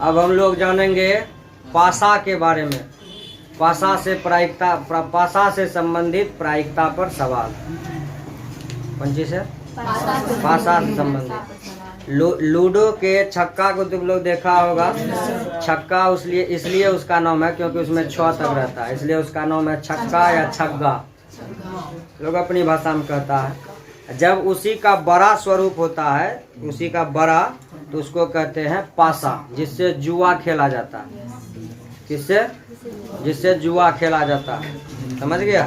अब हम लोग जानेंगे पासा के बारे में। पासा से प्रायिकता, पासा से संबंधित प्रायिकता पर सवाल। कौन चीज है? पासा से संबंधित। लूडो के छक्का को तुम लोग देखा होगा। छक्का इसलिए उसका नाम है क्योंकि उसमें 6 तक रहता है, इसलिए उसका नाम है छक्का या छग्गा, लोग अपनी भाषा में कहता है। जब उसी का बड़ा स्वरूप होता है, उसी का बड़ा, तो उसको कहते हैं पासा, जिससे जुआ खेला जाता है। किससे? जिससे जुआ खेला जाता है। समझ गया?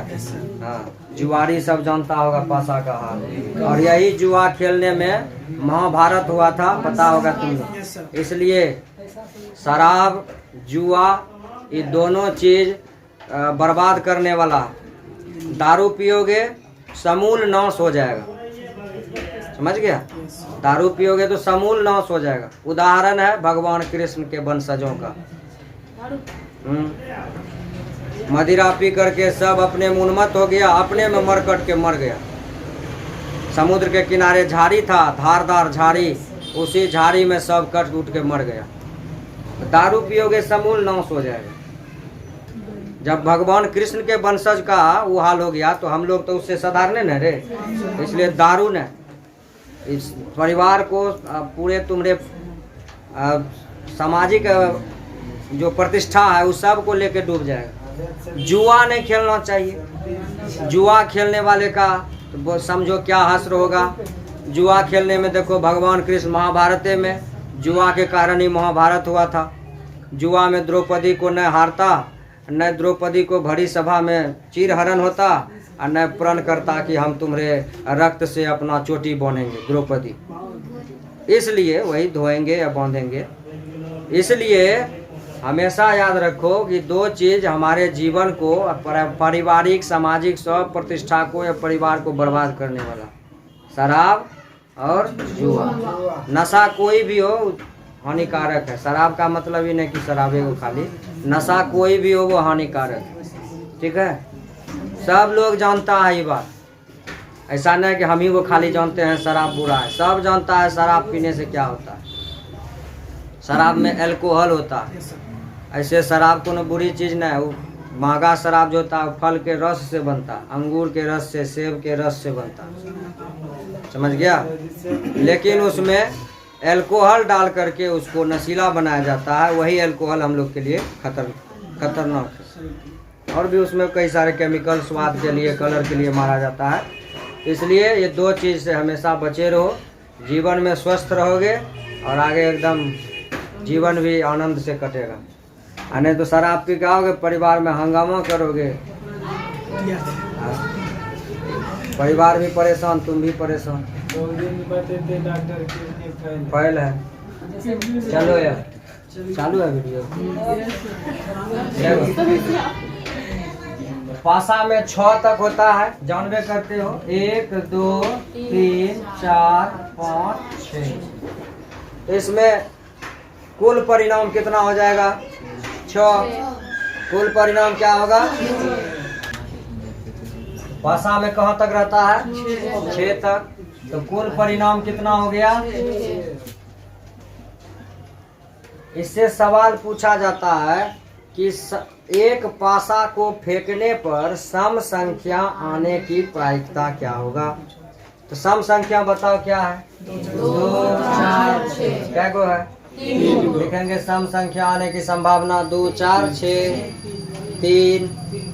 हाँ, जुआरी सब जानता होगा पासा का हाल। और यही जुआ खेलने में महाभारत हुआ था, पता होगा तुमको। इसलिए शराब, जुआ, ये दोनों चीज बर्बाद करने वाला। दारू पियोगे समूल नाश हो जाएगा। समझ गया? दारू पियोगे तो समूल नाश हो जाएगा। उदाहरण है भगवान कृष्ण के वंशजों का। मदिरा पी करके सब अपने उन्मत्त हो गया, अपने में मर कट के मर गया। समुद्र के किनारे झाड़ी था, धारदार झाड़ी, उसी झाड़ी में सब कट उठ के मर गया। दारू पियोगे समूल नाश हो जाएगा। जब भगवान कृष्ण के वंशज का वो हाल हो गया तो हम लोग तो उससे साधारण न रे। इसलिए दारू ने इस परिवार को, पूरे तुम्हारे सामाजिक जो प्रतिष्ठा है उस सब को लेके डूब जाएगा। जुआ नहीं खेलना चाहिए। जुआ खेलने वाले का तो समझो क्या हश्र होगा। जुआ खेलने में देखो, भगवान कृष्ण महाभारत में जुआ के कारण ही महाभारत हुआ था। जुआ में द्रौपदी को न हारता, न द्रौपदी को भरी सभा में चीरहरण होता, और न प्रण करता कि हम तुम्हारे रक्त से अपना चोटी बांधेंगे द्रौपदी। इसलिए वही धोएंगे या बांधेंगे। इसलिए हमेशा याद रखो कि 2 चीज हमारे जीवन को, पारिवारिक सामाजिक सब प्रतिष्ठा को या परिवार को बर्बाद करने वाला, शराब और जुआ। नशा कोई भी हो हानिकारक है। शराब का मतलब ही नहीं कि शराबे को खाली, नशा कोई भी हो वो हानिकारक है। ठीक है? सब लोग जानता है ये बात। ऐसा नहीं कि हम ही वो खाली जानते हैं शराब बुरा है। सब जानता है शराब पीने से क्या होता है। शराब में अल्कोहल होता है। ऐसे शराब कोनो बुरी चीज़ नहीं है। वो महंगा शराब जो होता है फल के रस से बनता, अंगूर के रस से, सेब के रस से बनता। समझ गया? लेकिन उसमें अल्कोहल डाल करके उसको नशीला बनाया जाता है। वही अल्कोहल हम लोग के लिए खतरनाक है। और भी उसमें कई सारे केमिकल स्वाद के लिए, कलर के लिए मारा जाता है। इसलिए ये 2 चीज़ से हमेशा बचे रहो। जीवन में स्वस्थ रहोगे और आगे एकदम जीवन भी आनंद से कटेगा। नहीं तो शराब पी के आओगे, परिवार में हंगामा करोगे, परिवार भी परेशान, तुम भी परेशान। फैल है। चलो यार, चालू है वीडियो। पासा में 6 तक होता है, जानबे करते हो। 1 2 3 4 5 6। इसमें कुल परिणाम कितना हो जाएगा? 6। कुल परिणाम क्या होगा? पासा में कहाँ तक रहता है? 6 तक। तो कुल परिणाम कितना हो गया? इससे सवाल पूछा जाता है कि एक पासा को फेंकने पर सम संख्या आने की प्रायिकता क्या होगा? तो सम संख्या बताओ क्या है? 2 4 6। क्या को है? लिखेंगे सम संख्या आने की संभावना 2 4 6 3।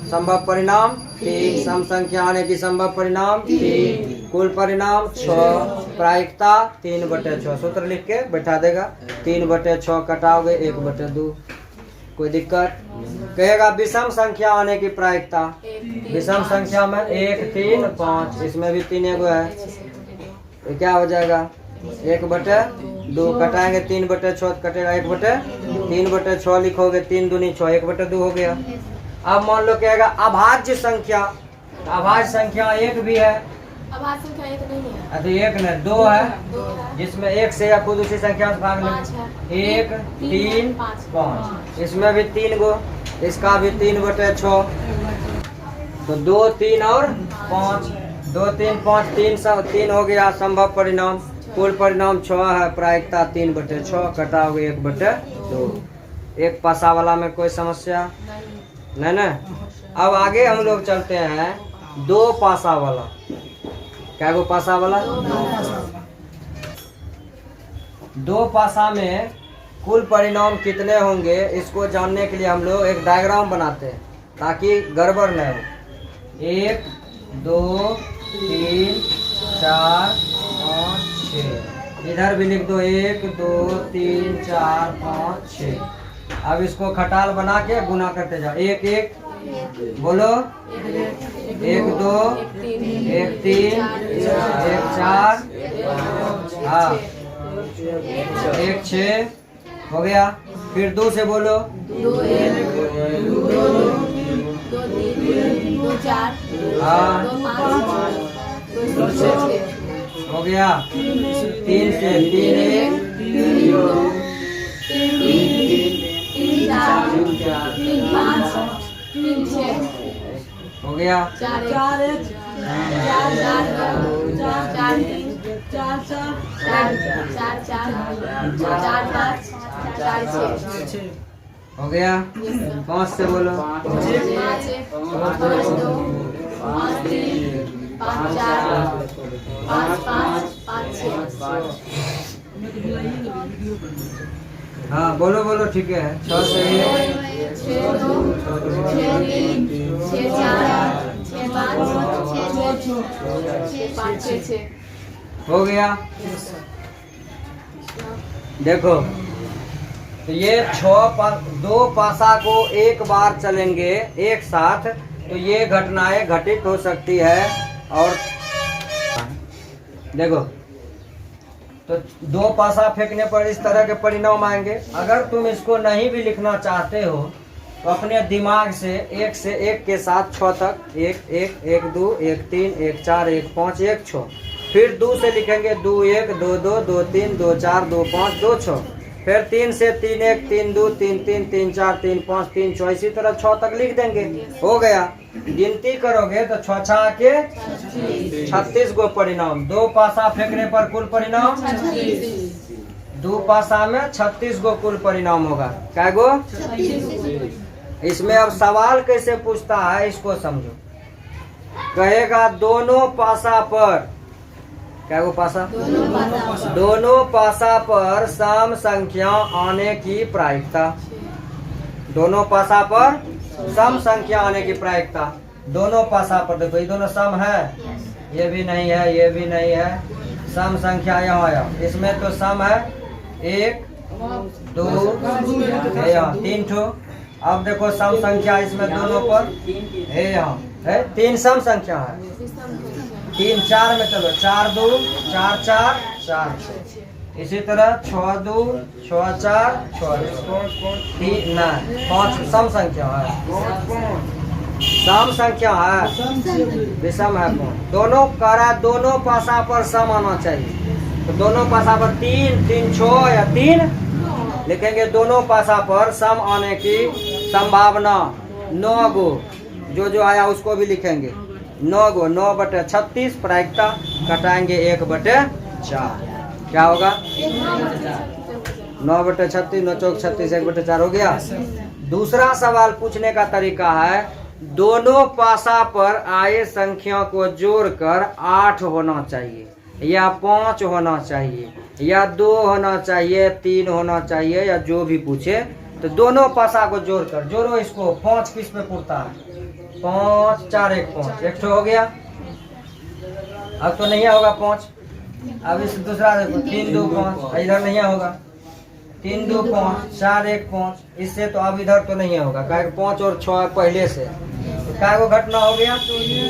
संभव परिणाम 3। सम संख्या आने की संभव परिणाम 3। कुल परिणाम 6। प्रायिकता 3/6। सूत्र लिख के बैठा देगा। 3/6 कटाओगे 1/2। कोई दिक्कत? कहेगा विषम संख्या आने की प्रायिकता। विषम संख्या में 1 3 5, इसमें भी 3 एगो है, तो क्या हो जाएगा? 1/2 कटाएंगे। 3/6 कटेगा 1/3/6 लिखोगे। 3 दूनी 6, 1/2 हो गया। अब मान लो कहेगा अभाज्य संख्या। अभाज्य संख्या 1 भी है। अभाज्य संख्या 1 नहीं है। तो 1 नहीं 2 है, जिसमें 1 से या खुद उसी संख्या से भाग लें। 1 3 5, इसमें भी 3 गो, इसका भी 3/6। तो 2 3 और 5, 2 3 5, 3 हो गया संभव परिणाम। कुल परिणाम 6 है, प्रायिकता 3/6 कटाओगे 1/2। 2। एक पासा वाला में कोई समस्या नहीं। नहीं ना। अब आगे हम लोग चलते हैं 2 पासा वाला। क्या गो पासा वाला? 2 पासा में कुल परिणाम कितने होंगे इसको जानने के लिए हम लोग एक डायग्राम बनाते हैं ताकि गड़बड़ न हो। 1 2 3 4 5 6। इधर भी लिख दो 1 2 3 4 5 6। अब इसको खटाल बना के गुना करते जाओ। 1 1 बोलो, 1 2 1 3 1 4 हाँ 1 6 हो गया। फिर 2 से बोलो, 2 1 2 2 2 3 2 4 हाँ 2 5 2 6 हो गया। 3 से 3 1 3 2 3 3 4 3 5 3 6 हो गया। 4 4 4 4 4 4 5 4 6 हो गया। 5 से बोलो, 5 1 5 2 5 3 5 4 5 5 5 6 हाँ बोलो बोलो ठीक है। 6 से 1 6 2 6 3 6 4 6 5 6 6 हो गया। देखो तो ये 2 पासा को एक बार चलेंगे एक साथ तो ये घटनाएं घटित हो सकती है। और देखो तो 2 पासा फेंकने पर इस तरह के परिणाम आएंगे। अगर तुम इसको नहीं भी लिखना चाहते हो तो अपने दिमाग से 1 के साथ 6 तक 1 1 1 2 1 3 1 4 1 5 1 6। फिर 2 से लिखेंगे 2 1 2 2 2 3 2 4 2 5 2 6। फिर 3 से 3 1 3 2 3 3 3 4 3 5 3 6 इसी तरह 6 तक लिख देंगे। हो गया। गिनती करोगे तो 6 6 के 36 गो परिणाम। 2 पासा फेंकने पर कुल परिणाम 2 पासा में 36 गो कुल परिणाम होगा। क्या गो? इसमें अब सवाल कैसे पूछता है इसको समझो। कहेगा दोनों पासा पर, क्या गो पासा? दोनों पासा पर सम संख्या आने की प्रायिकता। दोनों पासा पर सम संख्या आने की प्रायिकता। दोनों पासा पर देखो ये दोनों सम है, ये भी नहीं है, ये भी नहीं है। सम संख्या यहाँ आया, इसमें तो सम है 1 2 यहाँ 3 ठो। अब देखो सम संख्या इसमें दोनों पर है, यहाँ है 3 सम संख्या है। 3 4 में चलो 4 2 4 4 4 6। इसी तरह 6 2 6 4 6 3 5 सम संख्या है। सम संख्या है, विषम है कौन? दोनों करा दोनों पासा पर सम आना चाहिए। तो दोनों पासा पर 3 3 6 या 3 लिखेंगे। दोनों पासा पर सम आने की संभावना 9 गो। जो आया उसको भी लिखेंगे 9 गो। 9/36 प्रायिकता कटाएंगे 1/4। क्या होगा? 9/36 9 चौक 36 1/4 हो गया। दूसरा सवाल पूछने का तरीका है दोनों पासा पर आए संख्या को जोड़कर 8 होना चाहिए या 5 होना चाहिए या 2 होना चाहिए 3 होना चाहिए या जो भी पूछे। तो दोनों पासा को जोड़कर जोड़ो इसको। 5 किस पे पूछता है? 5 4 1 5 एक हो गया। अब तो नहीं होगा 5। अब इस दूसरा देखो 3 2 5 इधर नहीं होगा। 3 2 5 4 1 5 इससे तो अब इधर तो नहीं होगा। 5 और 6 पहले से क्या गो घटना हो गया?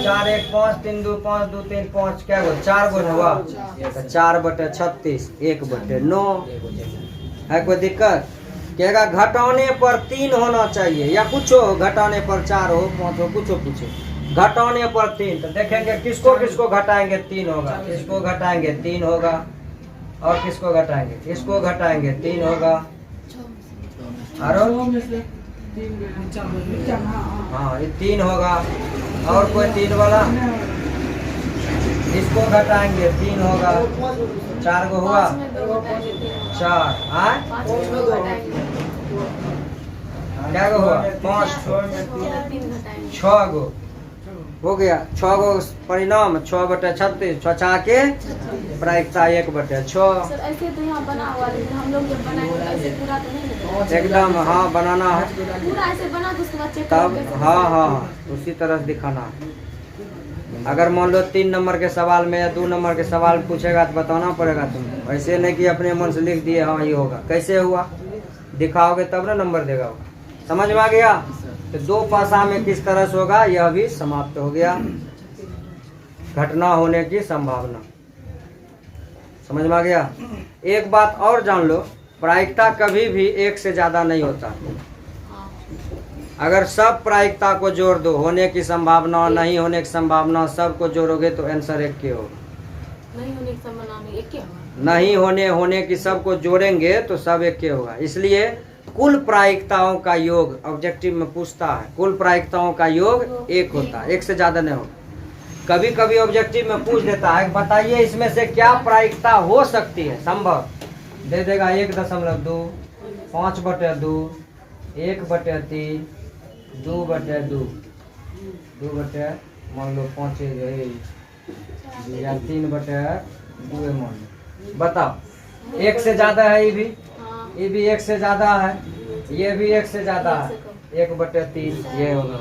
4 1 5 3 2 5 2 3 5 क्या गो 4 गो हुआ। 4/36 1/9 है। कोई दिक्कत? कहेगा घटाने पर 3 होना चाहिए या कुछ हो, घटाने पर 4 हो 5 हो कुछ हो पूछे। घटाने पर 3 तो देखेंगे किसको किसको घटाएंगे 3 होगा, किसको घटाएंगे 3 होगा और किसको घटाएंगे, इसको घटाएंगे 3 होगा। हाँ ये 3 होगा। और कोई 3 वाला इसको घटाएंगे 3 होगा। 4 गो हुआ 4। क्या गो हुआ? 5 3 घटाएंगे 6 गो हो गया। 6 गो परिणाम 6/36 6 के प्रायिकता 1/6 सर। ऐसे तो यहाँ बना हुआ, लेकिन हम लोग जब बनाएंगे ऐसे पूरा तो नहीं ना एकदम। हाँ बनाना है पूरा ऐसे बना तो उसके बाद चेक तब। हाँ उसी तरह से दिखाना है। अगर मान लो 3 नंबर के सवाल में या 2 नंबर के सवाल पूछेगा तो बताना पड़ेगा तुम्हें। ऐसे नहीं कि अपने मन से लिख दिए हाँ ये होगा। कैसे हुआ दिखाओगे तब ना नंबर देगा वो। समझ में आ गया? तो 2 पासा में किस तरह से होगा यह भी समाप्त हो गया। घटना होने की संभावना। समझ में आ गया? एक बात और जान लो, प्रायिकता कभी भी 1 से ज्यादा नहीं होता। अगर सब प्रायिकता को जोड़ दो, होने की संभावना नहीं होने की संभावना सबको जोड़ोगे तो आंसर 1 के होगा। नहीं होने की संभावना में 1 होगा। नहीं होने की सबको जोड़ेंगे तो सब 1 के होगा। इसलिए कुल प्रायिकताओं का योग ऑब्जेक्टिव में पूछता है, कुल प्रायिकताओं का योग 1 होता है, 1 से ज्यादा नहीं होगा। कभी कभी ऑब्जेक्टिव में पूछ देता है बताइए इसमें से क्या प्रायिकता हो सकती है संभव, दे देगा 1.2, 5/2, 1/3, 2/2, 2 मान लो 5 या 3/2 मान लो। बताओ 1 से ज्यादा है ये भी 1 से ज्यादा है, ये भी 1 से ज्यादा है, 1/3 ये होगा।